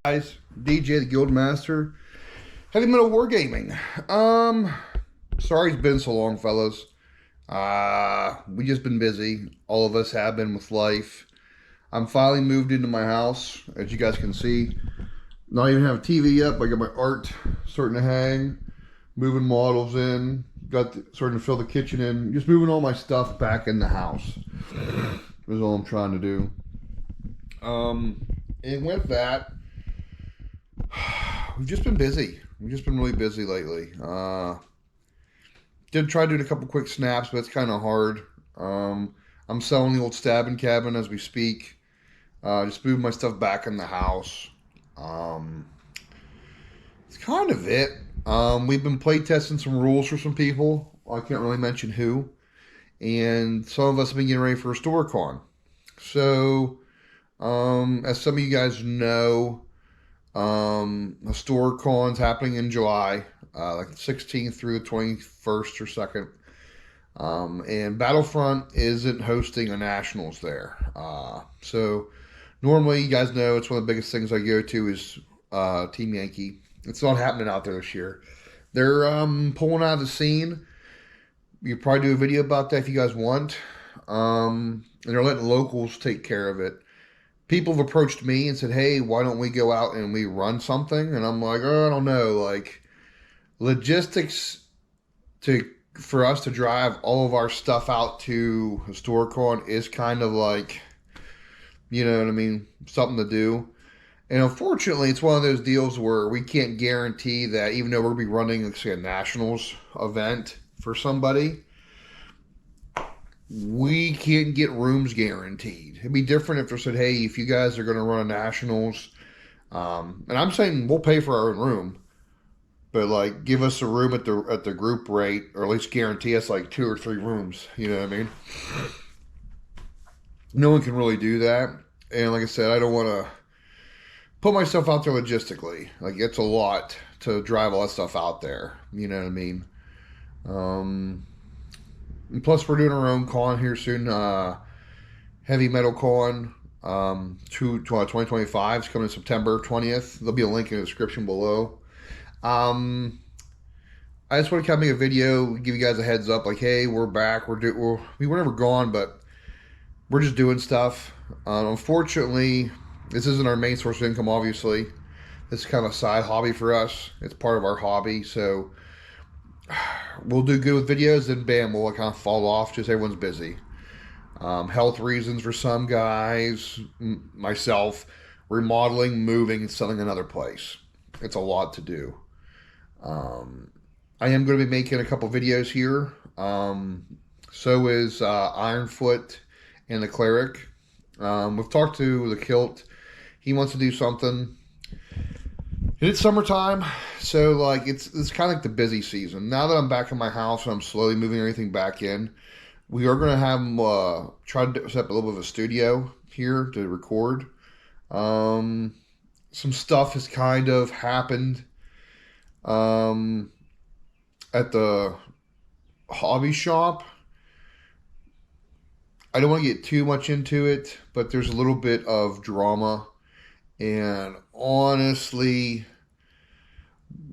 Guys, DJ the Guildmaster, Heavy Metal Wargaming. Sorry it's been so long, fellas. We just been busy. All of us have been with life. I'm finally moved into my house, as you guys can see. Not even have a TV up. I got my art starting to hang. Moving models in. Starting to fill the kitchen in. Just moving all my stuff back in the house. Is all I'm trying to do. And with that, we've just been busy. We've just been really busy lately. Did try doing a couple quick snaps, but it's kind of hard. I'm selling the old stabbing cabin as we speak. Just moving my stuff back in the house. It's kind of it. We've been play testing some rules for some people. I can't really mention who. And some of us have been getting ready for a StoreCon. So, as some of you guys know, a StoreCon's happening in July, like the 16th through the 21st or 2nd. And Battlefront isn't hosting a Nationals there. So normally, you guys know, it's one of the biggest things I go to is Team Yankee. It's not happening out there this year. They're pulling out of the scene. You could probably do a video about that if you guys want. And they're letting locals take care of it. People have approached me and said, hey, why don't we go out and we run something? And I'm like, oh, I don't know. Like, logistics for us to drive all of our stuff out to StoreCon is kind of like, you know what I mean, something to do. And unfortunately, it's one of those deals where we can't guarantee that even though we're going to be running, let's say, a Nationals event for somebody, we can't get rooms guaranteed. It'd be different if they said, hey, if you guys are going to run a Nationals, and I'm saying we'll pay for our own room, but like give us a room at the group rate, or at least guarantee us like 2 or 3 rooms. You know what I mean? No one can really do that. And like I said, I don't want to put myself out there logistically. Like, it's a lot to drive all that stuff out there. You know what I mean? And plus, we're doing our own con here soon. Heavy Metal Con 2025 is coming September 20th. There'll be a link in the description below. I just want to kind of make a video, give you guys a heads up, like, hey, we're back. We were never gone, but we're just doing stuff. Unfortunately, this isn't our main source of income, obviously. This is kind of a side hobby for us. It's part of our hobby, so we'll do good with videos, then bam, we'll kind of fall off, just everyone's busy. Health reasons for some guys, myself, remodeling, moving, and selling another place. It's a lot to do. I am going to be making a couple videos here. So is Ironfoot and the Cleric. We've talked to the Kilt. He wants to do something. It's summertime, so like it's kind of like the busy season. Now that I'm back in my house and I'm slowly moving everything back in, we are going to have try to set up a little bit of a studio here to record. Some stuff has kind of happened at the hobby shop. I don't want to get too much into it, but there's a little bit of drama. And honestly,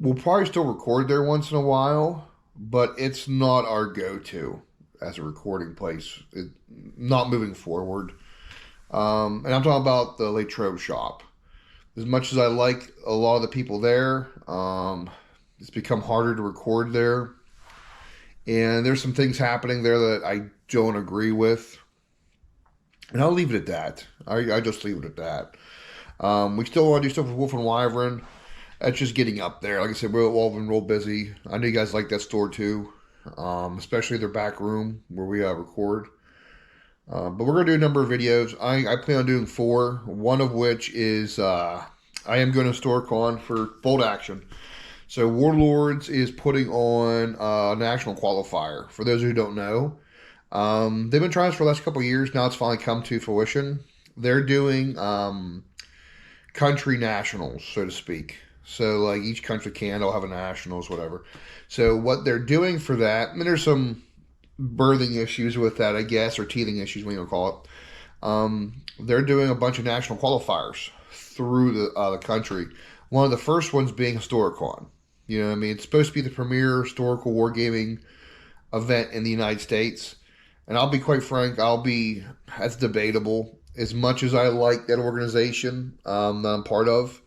we'll probably still record there once in a while, but it's not our go-to as a recording place. Not moving forward. And I'm talking about the Latrobe shop. As much as I like a lot of the people there, it's become harder to record there. And there's some things happening there that I don't agree with. And I'll leave it at that. I just leave it at that. We still want to do stuff with Wolf and Wyvern. That's just getting up there. Like I said, we're all been real busy. I know you guys like that store too, especially their back room where we record. But we're going to do a number of videos. I plan on doing 4, one of which is I am going to StoreCon for Bolt Action. So Warlords is putting on a national qualifier. For those who don't know, they've been trying this for the last couple of years. Now it's finally come to fruition. They're doing country nationals, so to speak. So like each country will have a nationals, whatever. So what they're doing for that, and there's some birthing issues with that, I guess, or teething issues, we don't call it. They're doing a bunch of national qualifiers through the country. One of the first ones being Historicon. You know what I mean? It's supposed to be the premier historical wargaming event in the United States. And I'll be quite frank, that's debatable. As much as I like that organization that I'm part of,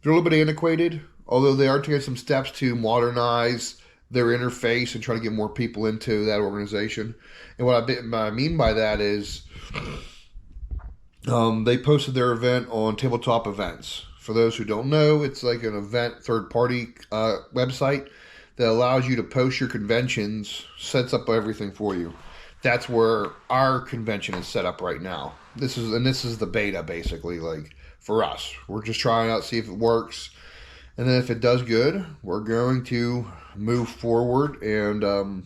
they're a little bit antiquated, although they are taking some steps to modernize their interface and try to get more people into that organization. And what I mean by that is they posted their event on Tabletop Events. For those who don't know, it's like an event third-party website that allows you to post your conventions, sets up everything for you. That's where our convention is set up right now. This is the beta basically, like for us. We're just trying out, see if it works, and then if it does good, we're going to move forward and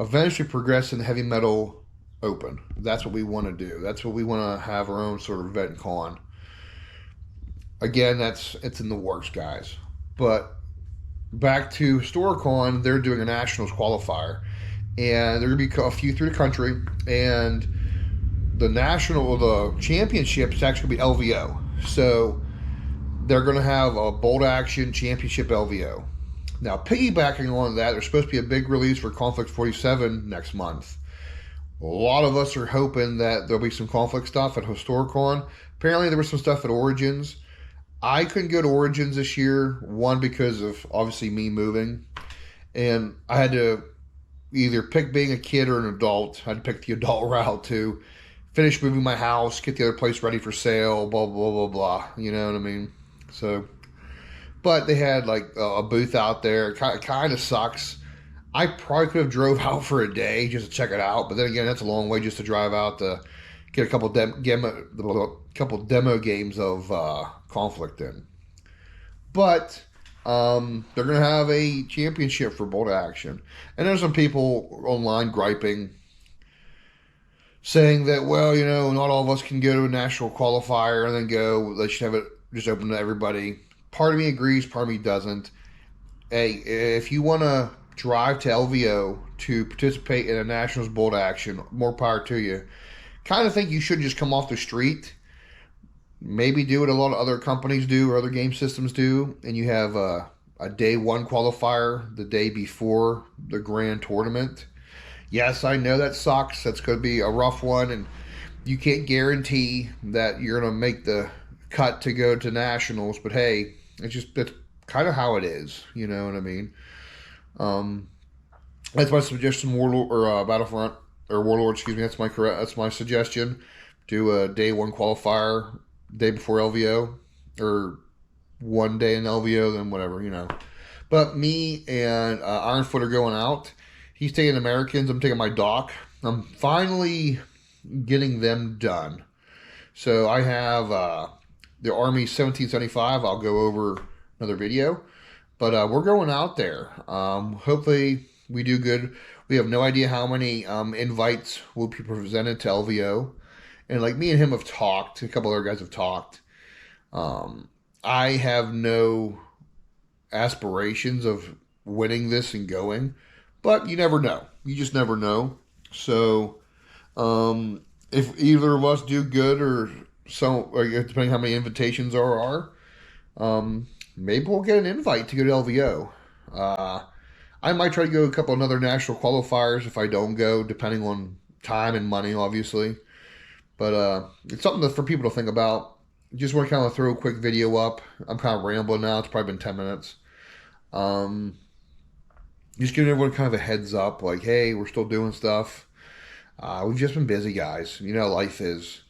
eventually progress in heavy metal open. That's what we want to do. That's what we want to have our own sort of event con. Again, it's in the works, guys. But back to Historicon, they're doing a nationals qualifier, and there are going to be a few through the country, and the championship is actually going to be LVO. So they're going to have a bolt action championship LVO. Now, piggybacking on that, there's supposed to be a big release for Conflict 47 next month. A lot of us are hoping that there'll be some Conflict stuff at Historicon. Apparently, there was some stuff at Origins. I couldn't go to Origins this year, one, because of obviously me moving, and I had to either pick being a kid or an adult. I had to pick the adult route to finish moving my house, get the other place ready for sale, blah, blah, blah, blah. You know what I mean? So, but they had like a booth out there. It kind of sucks. I probably could have drove out for a day just to check it out, but then again, that's a long way just to drive out to get a couple demo games of Conflict in. But they're going to have a championship for bolt action. And there's some people online griping, saying that, well, you know, not all of us can go to a national qualifier and then go, they should have it just open to everybody. Part of me agrees, part of me doesn't. Hey, if you want to drive to LVO to participate in a nationals bolt action, more power to you. Kind of think you should just come off the street, maybe do what a lot of other companies do or other game systems do, and you have a day one qualifier the day before the grand tournament. Yes, I know that sucks. That's going to be a rough one, and you can't guarantee that you're going to make the cut to go to nationals, but hey, it's kind of how it is. You know what I mean? That's my suggestion, Warlord or Battlefront or Warlord. Excuse me. That's my suggestion. Do a day one qualifier, day before LVO, or one day in LVO, then whatever, you know. But me and Ironfoot are going out. He's taking Americans. I'm taking my Doc. I'm finally getting them done. So I have the Army 1775. I'll go over another video. But we're going out there. Hopefully we do good. We have no idea how many invites will be presented to LVO. And like me and him have talked. A couple other guys have talked. I have no aspirations of winning this and going. But you never know. You just never know. So if either of us do good or depending how many invitations there are, maybe we'll get an invite to go to LVO. I might try to go to a couple of other national qualifiers if I don't go, depending on time and money, obviously. But it's something for people to think about. Just want to kind of throw a quick video up. I'm kind of rambling now. It's probably been 10 minutes. Just giving everyone kind of a heads up, like, hey, we're still doing stuff. We've just been busy, guys. You know, life is.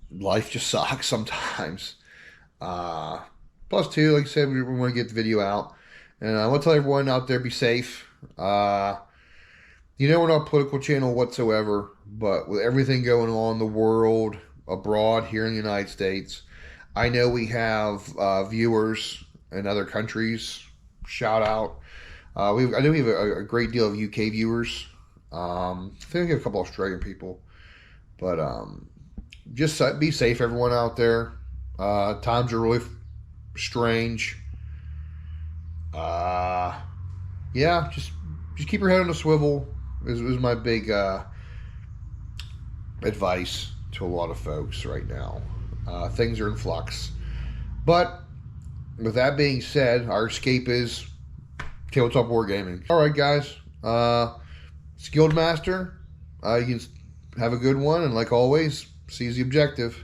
Life just sucks sometimes. Plus, too, like I said, we want to get the video out. And I want to tell everyone out there, be safe. You know, we're not a political channel whatsoever, but with everything going on in the world, abroad, here in the United States, I know we have viewers in other countries. Shout out. I know we have a great deal of UK viewers. I think we have a couple Australian people. But just be safe, everyone out there. Times are really strange. Yeah, just keep your head on a swivel. Is my big advice to a lot of folks right now. Things are in flux. But with that being said, our escape is tabletop wargaming. All right, guys. Skilled Master, you can have a good one, and like always, seize the objective.